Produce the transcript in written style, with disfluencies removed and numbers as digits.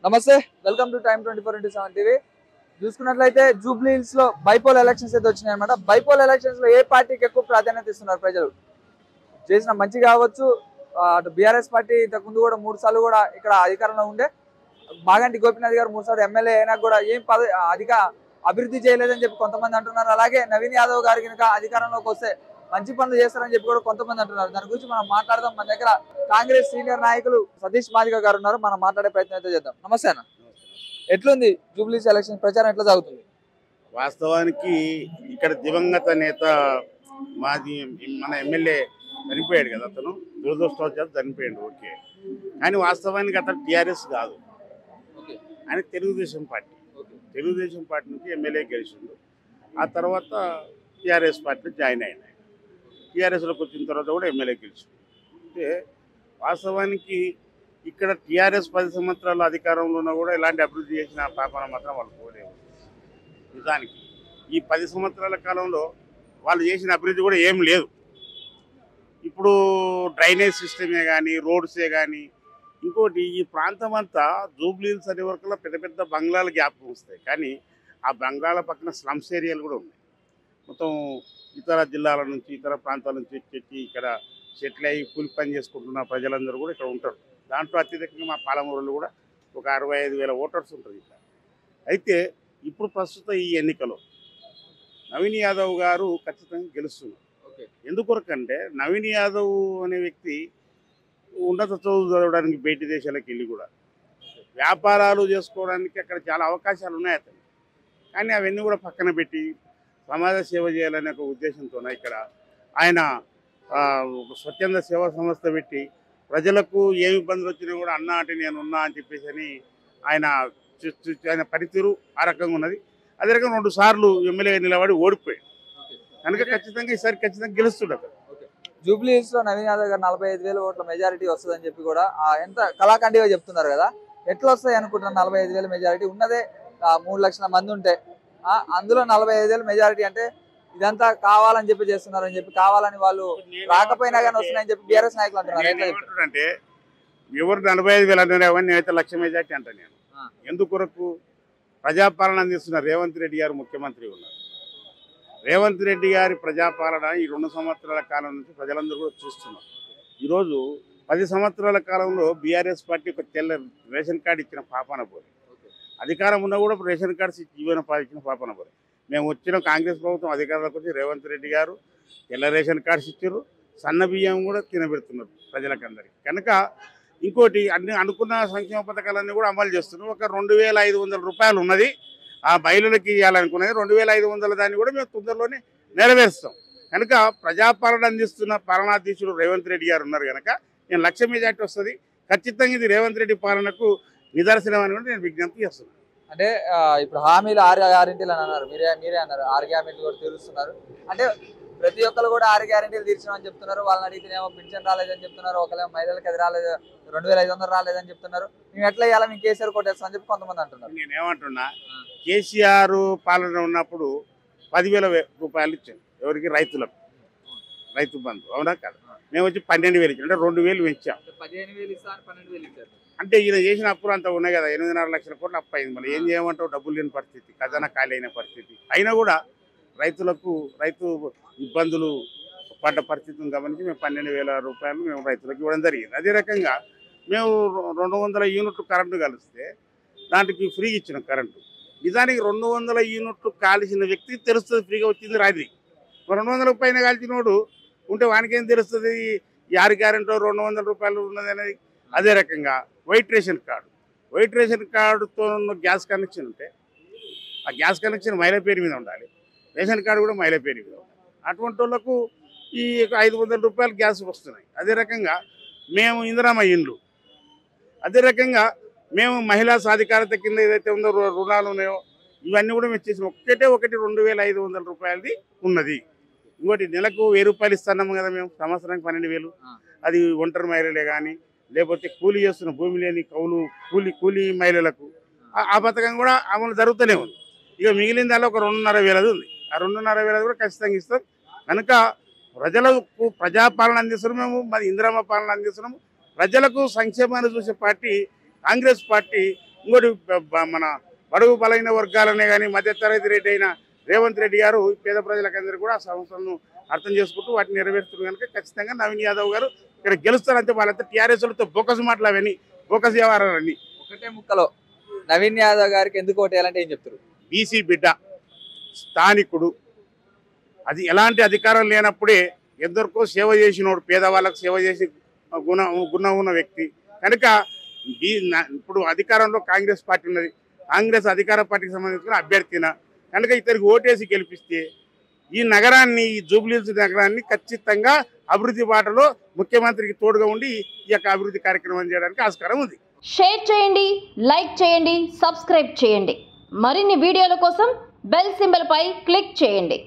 నమస్తే, welcome to time 24/7 TV. చూసుకున్నట్లయితే Jubilee hills లో బైపోల్ ఎలక్షన్స్ అయితే వచ్చినాయి అనమాట. బైపోల్ ఎలక్షన్స్ లో ఏ పార్టీకి ఎక్కువ ప్రాధాన్యత ఇస్తున్నారు ప్రజలు? చేసిన మంచి కావచ్చు, అటు బీఆర్ఎస్ పార్టీ ఇంతకు ముందు కూడా 3 సార్లు కూడా ఇక్కడ అధికారంలో ఉండే మాగంటి గోపీనాథ్ గారు 3 సార్లు ఎమ్మెల్యే అయినా కూడా ఏం అధిక అభివృద్ధి చేయలేదని చెప్పి కొంతమంది అంటున్నారు. అలాగే నవీన్ యాదవ్ గారు కనుక అధికారంలోకి వస్తే మంచి పనులు చేస్తారని చెప్పి కూడా కొంతమంది అంటున్నారు. దాని గురించి మనం మాట్లాడదాం. మన దగ్గర కాంగ్రెస్ సీనియర్ నాయకులు సతీష్ మాదిగ గారు ఉన్నారు. మనం మాట్లాడే ప్రయత్నం అయితే చేద్దాం. నమస్తే అన్న, ఎట్లుంది జూబ్లీస్ ఎలక్షన్ ప్రచారం ఎట్లా సాగుతుంది? వాస్తవానికి ఇక్కడ దివంగత నేత మాది మన ఎమ్మెల్యే చనిపోయాడు కదా, అతను దురదృష్టవశాత్తు చనిపోయాడు. ఓకే, కానీ వాస్తవానికి అతను టీఆర్ఎస్ కాదు, ఆయన తెలుగుదేశం పార్టీ. తెలుగుదేశం పార్టీ నుంచి ఎమ్మెల్యే గెలిచిండు. ఆ తర్వాత టీఆర్ఎస్ పార్టీలో జాయిన్ అయినాయి. టీఆర్ఎస్లోకి వచ్చిన తర్వాత కూడా ఎమ్మెల్యే గెలిచిండు. అంటే వాస్తవానికి ఇక్కడ టీఆర్ఎస్ 10 సంవత్సరాల అధికారంలో ఉన్నా కూడా ఇలాంటి అభివృద్ధి చేసిన పాపన మాత్రం వాళ్ళు పోలేవు. నిజానికి ఈ 10 సంవత్సరాల కాలంలో వాళ్ళు చేసిన అభివృద్ధి కూడా ఏం లేదు. ఇప్పుడు డ్రైనేజ్ సిస్టమే కానీ, రోడ్సే కానీ, ఇంకోటి ఈ ప్రాంతం అంతా జూబ్లీ హిల్స్ అనే వరకులో పెద్ద పెద్ద బంగ్లాలు జ్ఞాపకం వస్తాయి. కానీ ఆ బంగ్లాల పక్కన స్లమ్స్ ఏరియాలు కూడా ఉన్నాయి. మొత్తం ఇతర జిల్లాల నుంచి, ఇతర ప్రాంతాల నుంచి వచ్చి ఇక్కడ సెటిల్ అయ్యి కూలి పని చేసుకుంటున్న ప్రజలందరూ కూడా ఇక్కడ ఉంటారు. దాంట్లో అత్యధికంగా మా పాలమూరులో కూడా ఒక 65,000 ఓటర్స్ ఉంటుంది ఇక్కడ. అయితే ఇప్పుడు ప్రస్తుతం ఈ ఎన్నికలో నవీన్ యాదవ్ గారు ఖచ్చితంగా గెలుస్తున్నారు. ఎందుకొరకంటే నవీన్ యాదవ్ అనే వ్యక్తి ఉన్నత చదువు చదవడానికి బయటి దేశాలకు వెళ్ళి కూడా వ్యాపారాలు చేసుకోవడానికి అక్కడ చాలా అవకాశాలు ఉన్నాయి అతను. కానీ అవన్నీ కూడా పక్కన పెట్టి సమాజ సేవ చేయాలనే ఒక ఉద్దేశంతో ఇక్కడ ఆయన ఒక స్వచ్ఛంద సేవా సంస్థ పెట్టి ప్రజలకు ఏ ఇబ్బందులు వచ్చినా కూడా అన్నా అంటే నేను ఉన్నా అని చెప్పేసి అని ఆయన పనితీరు ఆ రకంగా ఉన్నది. అదే రకంగా 2 సార్లు ఎమ్మెల్యే నిలబడి ఓడిపోయాడు కనుక ఖచ్చితంగా ఈసారి ఖచ్చితంగా గెలుస్తుండదు. జూబ్లీ హిల్స్ లో నవీన్ యాదవ్ గారు 45,000 ఓట్ల మెజారిటీ వస్తుందని చెప్పి కూడా ఎంత కళాఖండిగా చెప్తున్నారు కదా. ఎట్లా వస్తాయి అనుకుంటున్నారు? 45,000 మెజారిటీ ఉన్నదే 3 లక్షల మంది ఉంటే అందులో 45,000 మెజారిటీ అంటే ఇదంతా కావాలని చెప్పి చేస్తున్నారని చెప్పి, కావాలని వాళ్ళు రాకపోయినా కానీ వస్తున్నాయని చెప్పి బీఆర్ఎస్ నాయకులు అంటున్నారు. అంటే ఎవరు 45,000 అంటున్నారు, నేనైతే 1,00,000 మెజారిటీ అంట. నేను ఎందుకొరకు ప్రజాపాలన అందిస్తున్నారు. రేవంత్ రెడ్డి గారు ముఖ్యమంత్రి ఉన్నారు. రేవంత్ రెడ్డి గారి ప్రజాపాలన ఈ 2 సంవత్సరాల కాలం నుంచి ప్రజలందరూ కూడా చూస్తున్నారు. ఈరోజు 10 సంవత్సరాల కాలంలో బీఆర్ఎస్ పార్టీ ఒక తెల్ల రేషన్ కార్డు ఇచ్చిన పాపన పోయి, అధికారం ఉన్నా కూడా రేషన్ కార్డ్స్ జీవన ఇచ్చిన పాపన పోయి. మేము వచ్చిన కాంగ్రెస్ ప్రభుత్వం అధికారంలోకి వచ్చి రేవంత్ రెడ్డి గారు తెల్ల రేషన్ కార్డ్స్ ఇచ్చారు, సన్న బియ్యం కూడా తినబెడుతున్నారు ప్రజలకందరికీ. కనుక ఇంకోటి అన్ని అనుకున్న సంక్షేమ పథకాలన్నీ కూడా అమలు చేస్తున్నారు. ఒక 2,500 రూపాయలు ఉన్నది ఆ మహిళలకి ఇవ్వాలనుకున్నది, 2,500 దాన్ని కూడా మేము తొందరలోనే నెరవేరుస్తాం. కనుక ప్రజాపాలన అందిస్తున్న పాలనాధీశుడు రేవంత్ రెడ్డి గారు ఉన్నారు కనుక నేను 1,00,000 మెజార్టీ వస్తుంది. ఖచ్చితంగా ఇది రేవంత్ రెడ్డి పాలనకు నిదర్శనం అని కూడా నేను విజ్ఞప్తి చేస్తున్నాను. అంటే ఇప్పుడు హామీలు 6 గ్యారెంటీలు అని అన్నారు, మీరే అన్నారు 6 గ్యారెంటీలు కూడా తీరుస్తున్నారు. అంటే ప్రతి ఒక్కరు కూడా 6 గ్యారెంటీలు తీర్చమని చెప్తున్నారు. వాళ్ళని అడిగితేనేమో పింఛన్ రాలేదని చెప్తున్నారు, ఒకరేమో మహిళలకు అది రాలేదు, 2,500 రాలేదని చెప్తున్నారు. మేము ఎట్లా ఇవ్వాలి, మేము కేసీఆర్ కొట్టేస్తామని చెప్పి కొంతమంది అంటున్నారు. నేనేమంటున్నా, కేసీఆర్ పాలన ఉన్నప్పుడు 10,000 రూపాయలు ఇచ్చాను ఎవరికి, రైతులకు, రైతు బంధు, అవునా కాదు. మేము వచ్చి 12,000 ఇచ్చాం, అంటే 2,000 పెంచాం. 15,000 ఇస్తారు, 12,000 ఇచ్చారు. అంటే ఈయన చేసిన అప్పులు అంతా ఉన్నాయి కదా, 8.5 లక్షల కోట్లు అప్పు అయింది. మళ్ళీ ఏం చేయమంటావు, డబ్బులు లేని పరిస్థితి, ఖజానా ఖాళీ అయిన పరిస్థితి. అయినా కూడా రైతు ఇబ్బందులు పడ్డ పరిస్థితిని గమనించి మేము 12,000 రూపాయలు మేము రైతులకు ఇవ్వడం జరిగింది. అదే రకంగా మేము 200 యూనిట్లు కరెంటు కలిస్తే దాంట్కి ఫ్రీ ఇచ్చినాం కరెంటు. నిజానికి 200 యూనిట్లు కాల్చిన వ్యక్తికి తెలుస్తుంది ఫ్రీగా వచ్చింది రాత్రి. 200 పైన కాల్చినోడు ఉంటే వానికేం తెలుస్తుంది ఈ 6 గ్యారెంటీ 200 రూపాయలు ఉన్నది అనేది. అదే రకంగా వైట్ రేషన్ కార్డుతో గ్యాస్ కనెక్షన్ ఉంటే ఆ గ్యాస్ కనెక్షన్ మహిళ పేరు మీద ఉండాలి, రేషన్ కార్డు కూడా మహిళ పేరు మీద ఉండాలి. అటువంటి వాళ్ళకు ఈ 500 రూపాయలు గ్యాస్ వస్తున్నాయి. అదే రకంగా మేము ఇందిరమ్మ ఇండ్లు, అదే రకంగా మేము మహిళా సాధికారత కింద ఏదైతే ఉందో రుణాలు ఉన్నాయో ఇవన్నీ కూడా మేము చేసిన ఒకటి 2,500 రూపాయలది ఉన్నది. ఇంకోటి నెలకు 1,000 రూపాయలు ఇస్తున్నాము కదా మేము, సంవత్సరానికి 12,000. అది ఒంటరి మహిళలే కానీ లేకపోతే కూలీ చేస్తున్న భూమి లేని కౌలు కూలీ మహిళలకు ఆ పథకం కూడా అమలు జరుగుతూనే ఉంది. ఇక మిగిలిన దానిలో ఒక 2,500 ఉంది. ఆ 2,500 కూడా ఖచ్చితంగా ఇస్తాం. కనుక ప్రజలకు ప్రజాపాలన అందిస్తున్నాము, మేము మరి ఇందిరమ్మ పాలన అందిస్తున్నాము. ప్రజలకు సంక్షేమాన్ని చూసే పార్టీ కాంగ్రెస్ పార్టీ. ఇంకోటి మన బడుగు బలైన వర్గాలనే కానీ మధ్యతరగతి రెడ్డి అయిన రేవంత్ రెడ్డి గారు పేద ప్రజలకందరూ కూడా ఆ సమస్యలను అర్థం చేసుకుంటూ వాటిని నెరవేరుస్తున్నారు కనుక ఖచ్చితంగా నవీన్ యాదవ్ గారు ఇక్కడ గెలుస్తారంటే వాళ్ళంతా టీఆర్ఎస్లతో బోకస్ మాటలు అవన్నీ బోకస్ వ్యవహారాలన్నీ. ఒకటే ముక్కలో నవీన్ యాదవ్ గారికి ఎందుకు ఓటేయాలంటే ఏం చెప్తారు? బీసీ బిడ్డ, స్థానికుడు, అది ఎలాంటి అధికారం లేనప్పుడే ఎందరికో సేవ చేసినోడు, పేదవాళ్ళకు సేవ చేసి గుణం ఉన్న వ్యక్తి కనుక ఇప్పుడు అధికారంలో కాంగ్రెస్ పార్టీ ఉన్నది. కాంగ్రెస్ అధికార పార్టీకి సంబంధించిన అభ్యర్థిన కనుక ఇతనికి ఓటేసి గెలిపిస్తే ఈ నగరాన్ని, ఈ జూబ్లీహిల్స్ నగరాన్ని ఖచ్చితంగా అభివృద్ధి బాటలో ముఖ్యమంత్రికి తోడుగా ఉండి ఈ యొక్క అభివృద్ధి కార్యక్రమం చేయడానికి ఆస్కారం ఉంది. షేర్ చేయండి, లైక్ చేయండి, సబ్స్క్రైబ్ చేయండి. మరిన్ని వీడియోల కోసం బెల్ సింబల్ పై క్లిక్ చేయండి.